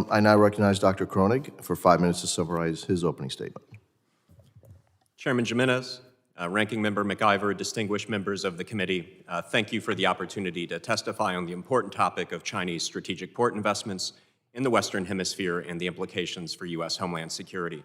I now recognize Dr. Kroenig for 5 minutes to summarize his opening statement. Chairman Jimenez, Ranking Member McIver, distinguished members of the committee, thank you for the opportunity to testify on the important topic of Chinese strategic port investments in the Western Hemisphere and the implications for U.S. homeland security.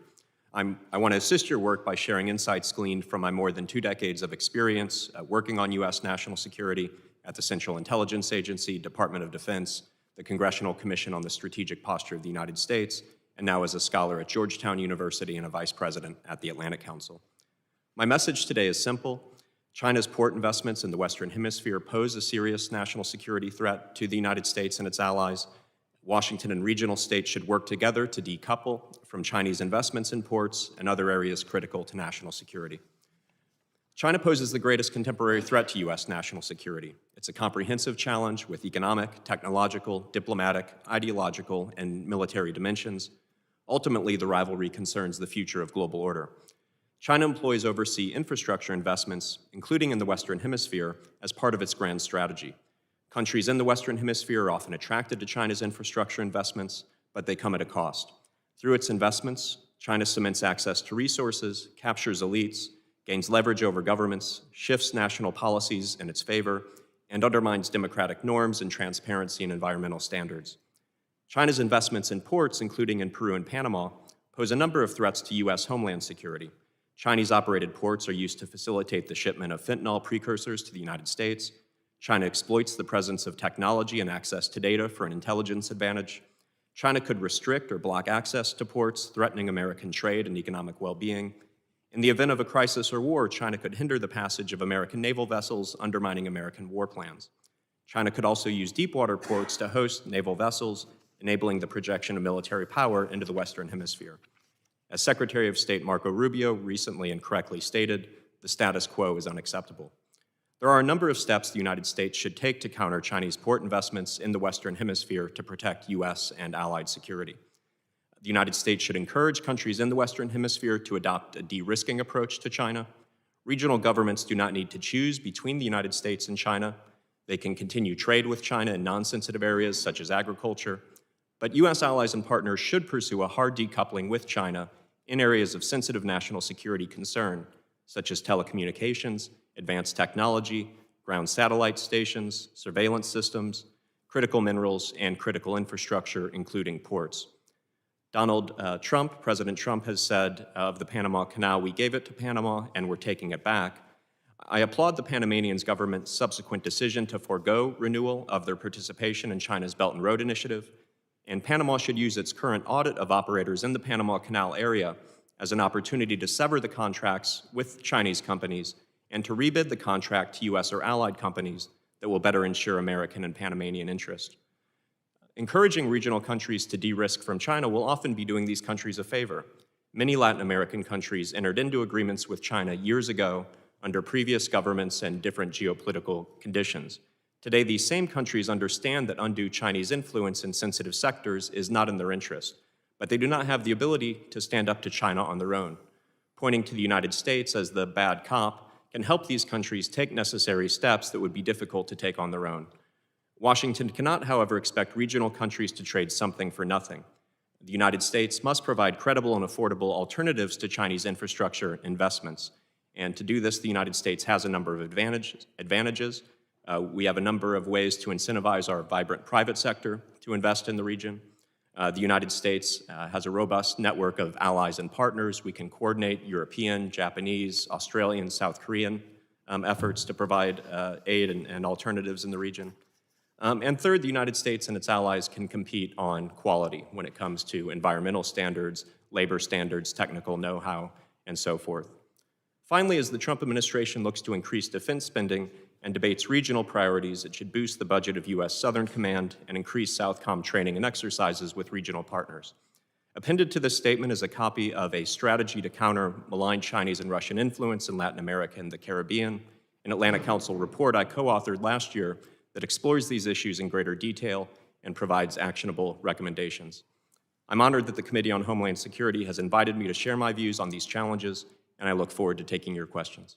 I want to assist your work by sharing insights gleaned from my more than 2 decades of experience working on U.S. national security at the Central Intelligence Agency, Department of Defense, the Congressional Commission on the Strategic Posture of the United States, and now as a scholar at Georgetown University and a vice president at the Atlantic Council. My message today is simple. China's port investments in the Western Hemisphere pose a serious national security threat to the United States and its allies. Washington and regional states should work together to decouple from Chinese investments in ports and other areas critical to national security. China poses the greatest contemporary threat to U.S. national security. It's a comprehensive challenge with economic, technological, diplomatic, ideological, and military dimensions. Ultimately, the rivalry concerns the future of global order. China employs overseas infrastructure investments, including in the Western Hemisphere, as part of its grand strategy. Countries in the Western Hemisphere are often attracted to China's infrastructure investments, but they come at a cost. Through its investments, China cements access to resources, captures elites, gains leverage over governments, shifts national policies in its favor, and undermines democratic norms and transparency and environmental standards. China's investments in ports, including in Peru and Panama, pose a number of threats to U.S. homeland security. Chinese-operated ports are used to facilitate the shipment of fentanyl precursors to the United States. China exploits the presence of technology and access to data for an intelligence advantage. China could restrict or block access to ports, threatening American trade and economic well-being. In the event of a crisis or war, China could hinder the passage of American naval vessels, undermining American war plans. China could also use deepwater ports to host naval vessels, enabling the projection of military power into the Western Hemisphere. As Secretary of State Marco Rubio recently and correctly stated, the status quo is unacceptable. There are a number of steps the United States should take to counter Chinese port investments in the Western Hemisphere to protect U.S. and allied security. The United States should encourage countries in the Western Hemisphere to adopt a de-risking approach to China. Regional governments do not need to choose between the United States and China. They can continue trade with China in non-sensitive areas such as agriculture. But U.S. allies and partners should pursue a hard decoupling with China in areas of sensitive national security concern, such as telecommunications, advanced technology, ground satellite stations, surveillance systems, critical minerals, and critical infrastructure, including ports. President Trump has said of the Panama Canal, "We gave it to Panama and we're taking it back." I applaud the Panamanians' government's subsequent decision to forego renewal of their participation in China's Belt and Road Initiative, and Panama should use its current audit of operators in the Panama Canal area as an opportunity to sever the contracts with Chinese companies and to rebid the contract to U.S. or allied companies that will better ensure American and Panamanian interest. Encouraging regional countries to de-risk from China will often be doing these countries a favor. Many Latin American countries entered into agreements with China years ago under previous governments and different geopolitical conditions. Today, these same countries understand that undue Chinese influence in sensitive sectors is not in their interest, but they do not have the ability to stand up to China on their own. Pointing to the United States as the bad cop can help these countries take necessary steps that would be difficult to take on their own. Washington cannot, however, expect regional countries to trade something for nothing. The United States must provide credible and affordable alternatives to Chinese infrastructure investments. And to do this, the United States has a number of advantages. We have a number of ways to incentivize our vibrant private sector to invest in the region. The United States has a robust network of allies and partners. We can coordinate European, Japanese, Australian, South Korean efforts to provide aid and alternatives in the region. And third, the United States and its allies can compete on quality when it comes to environmental standards, labor standards, technical know-how, and so forth. Finally, as the Trump administration looks to increase defense spending and debates regional priorities, it should boost the budget of U.S. Southern Command and increase Southcom training and exercises with regional partners. Appended to this statement is a copy of a strategy to counter malign Chinese and Russian influence in Latin America and the Caribbean, an Atlantic Council report I co-authored last year that explores these issues in greater detail and provides actionable recommendations. I'm honored that the Committee on Homeland Security has invited me to share my views on these challenges, and I look forward to taking your questions.